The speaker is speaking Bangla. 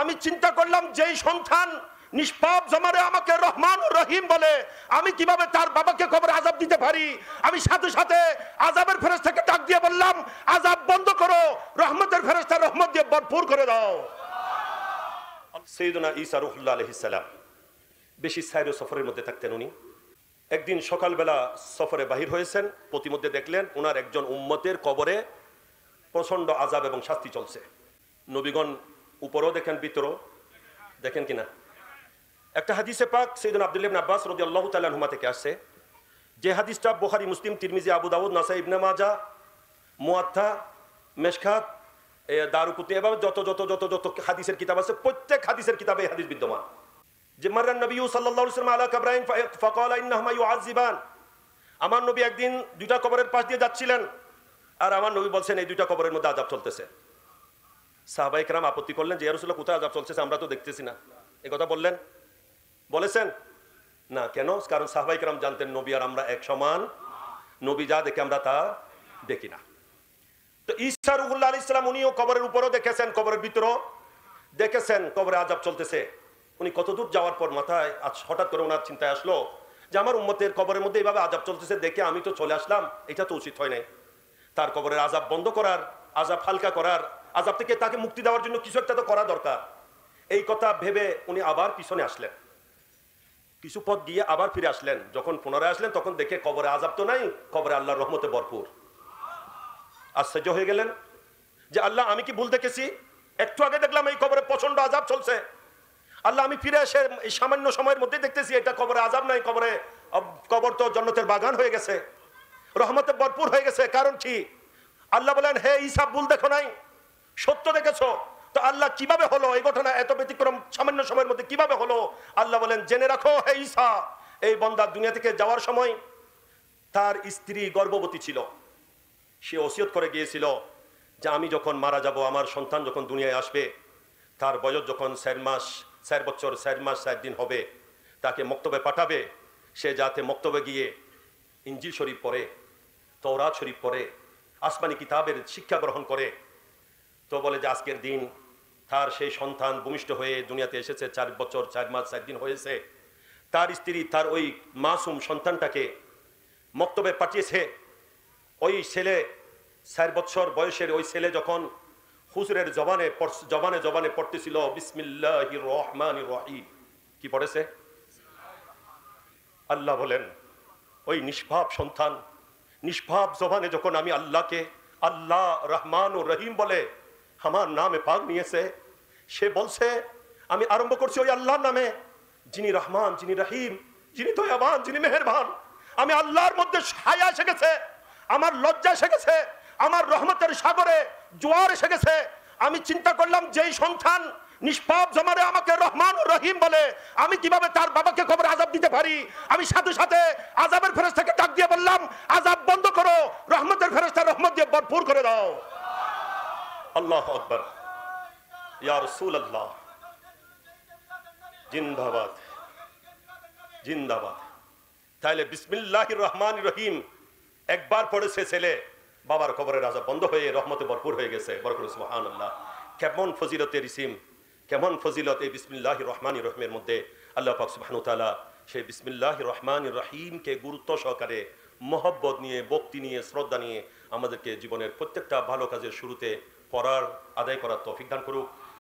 আমি চিন্তা করলাম যেই সন্তান নিষ্পাপ জমারে আমাকে রহমান ও রহিম বলে, আমি কিভাবে তার বাবাকে কবরে আযাব দিতে পারি? আমি সাথে সাথে আযাবের ফেরেশতাকে ডাক দিয়ে বললাম, আযাব বন্ধ করো, রহমতের ফেরেশতা রহমত দিয়ে ভরপুর করে দাও। সাইয়েদনা ঈসা রূহুল্লাহ আলাইহিস সালাম বেশি সাইর ও সফরের মধ্যে থাকতেন। উনি একদিন সকালবেলা সফরে বাহির হয়েছেন, প্রতিমধ্যে দেখলেন ওনার একজন উম্মতের কবরে প্রচন্ড আযাব এবং শাস্তি চলছে। নবীগণ উপরও দেখেন, ভিতরও দেখেন কিনা। একটা হাদিসে পাক সাইয়েদনা আব্দুল্লাহ ইবনে আব্বাস রাদিয়াল্লাহু তাআলা আনহুমা থেকে আসছে, যে হাদিসটা বুখারী, মুসলিম, তিরমিজি, আবু দাউদ, নাসাই, ইবনে মাজাহ, মুয়াত্তা, মিশকাত, দারুকুতনি এবং যত যত যত যত হাদিসের কিতাব আছে, প্রত্যেক হাদিসের কিতাবে এই হাদিস বিদ্যমান যে মাররান নবী সাল্লাল্লাহু আলাইহি ওয়াসাল্লাম আলা কাবরাইন ফাকালা ইন্নাহুমা ইউআযিবান। আমার নবী একদিন দুইটা কবরের পাশ দিয়ে যাচ্ছিলেন, আর আমার নবী বলছেন এই দুইটা কবরের মধ্যে আযাব চলতেছে। সাহাবায়ে কেরাম আপত্তি করলেন যে ইয়া রাসূলুল্লাহ, কোথায় আযাব চলতেছে? আমরা তো দেখতেছি না। এই কথা বললেন, বলেছেন না। কেন? কারণ সাহাবায়ে কেরাম জানতেন নবী আর আমরা এক সমান, নবী যা দেখে আমরা তা দেখি না। তো ঈসা রূহুল্লাহ আলাইহিস সালাম উনিও কবরের উপরও দেখেছেন, কবরের ভিতরও দেখেছেন কবরে আযাব চলতেছে। উনি কতদূর যাওয়ার পর মাথায় আজ হঠাৎ করে ওনার চিন্তায় আসলো যে আমার উম্মতের কবরের মধ্যে এইভাবে আযাব চলতেছে দেখে আমি তো চলে আসলাম, এটা তো উচিত হয় নাই। তার কবরের আযাব বন্ধ করার, আযাব হালকা করার, আযাব থেকে তাকে মুক্তি দেওয়ার জন্য কিছু একটা তো করা দরকার। এই কথা ভেবে উনি আবার পিছনে আসলেন, কিছু পথ গিয়ে আবার ফিরে আসলেন। যখন পুনরায় আসলেন তখন দেখে কবরে আযাব তো নাই, কবরে আল্লাহর রহমতে ভরপুর। আশ্চর্য হয়ে গেলেন যে আল্লাহ, আমি কি ভুল দেখেছি? একটু আগে দেখলাম এই কবরে প্রচন্ড আযাব চলছে, আল্লাহ আমি ফিরে এসে এই সামান্য সময়ের মধ্যে দেখতেছি এটা কবরে আযাব নাই, কবর তো জান্নাতের বাগান হয়ে গেছে, রহমতে ভরপুর হয়ে গেছে। কারণ কি? আল্লাহ বলেন, হে ঈসা, ভুল দেখো নাই, সত্য দেখেছো। তো আল্লাহ কিভাবে হলো এই ঘটনা, এত ব্যতিক্রম সামান্য সময়ের মধ্যে কিভাবে হলো? আল্লাহ বলেন, জেনে রাখো হে ঈসা, এই বান্দা দুনিয়া থেকে যাওয়ার সময় তার স্ত্রী গর্ভবতী ছিল। সে ওসিয়ত করে গিয়েছিল যে আমি যখন মারা যাব, আমার সন্তান যখন দুনিয়ায় আসবে, তার বয়স যখন 4 বছর 4 মাস 4 দিন হবে, তাকে মক্তবে পাঠাবে। সে যাতে মক্তবে গিয়ে ইনজিল শরীফ পড়ে, তওরাত শরীফ পড়ে, আসমানি কিতাবের শিক্ষা গ্রহণ করে। তো বলে যে আজকের দিন তার সেই সন্তান ভূমিষ্ঠ হয়ে দুনিয়াতে এসেছে, 4 বছর 4 মাস 4 দিন হয়েছে। তার স্ত্রী তার ওই মাসুম সন্তানটাকে মক্তবে পাঠিয়েছে। ওই ছেলে 4 বছর বয়সের ওই ছেলে যখন হুজুরের জবানে পড়তেছিল বিসমিল্লাহির রহমানির রহিম, কি পড়েছে? আল্লাহ বলেন, ওই নিষ্পাপ সন্তান নিষ্পাপ জবানে যখন আমি আল্লাহকে আল্লাহ রহমান ও রহিম বলে আমার নামে পাক নিয়েছে, সে বলছে আমি আরম্ভ করছি ওই আল্লাহর নামে, যিনি রহমান, যিনি রহিম, যিনি দয়াবান, যিনি মেহেরবান। আমি আল্লাহর মধ্যে হায়া এসে গেছে, আমার লজ্জা এসে গেছে, আমার রহমতের সাগরে জোয়ার এসে গেছে। আমি চিন্তা করলাম যেই সন্তান নিষ্পাপ জমারে আমাকে রহমান ও রহিম বলে, আমি কিভাবে তার বাবাকে কবরে আযাব দিতে পারি? আমি সাথে সাথে আযাবের ফেরেশতাকে ডাক দিয়ে বললাম, আযাব বন্ধ করো, রহমতের ফেরেশতা রহমত দিয়ে ভরপুর করে দাও। আল্লাহু আকবার, ইয়া রাসূলুল্লাহ, জিন্দাবাদ জিন্দাবাদ। তাহলে বিসমিল্লাহির রহমানির রহিম একবার পড়েছে ছেলে, বাবার কবরের আযাব বন্ধ হয়ে রহমতে ভরপুর হয়ে গেছে। বরকত সুবহানাল্লাহ। কেমন ফজিলতের ইসিম, কেমন ফজিলত এই বিসমিল্লাহির রহমানির রহিমের মধ্যে। আল্লাহ পাক সুবহানাহু ওয়া তাআলা সেই বিসমিল্লাহির রহমানির রহিমকে গুরুত্ব সহকারে, মহব্বত নিয়ে, ভক্তি নিয়ে, শ্রদ্ধা নিয়ে আমাদেরকে জীবনের প্রত্যেকটা ভালো কাজের শুরুতে পড়ার, আদায় করার তৌফিক দান করুক।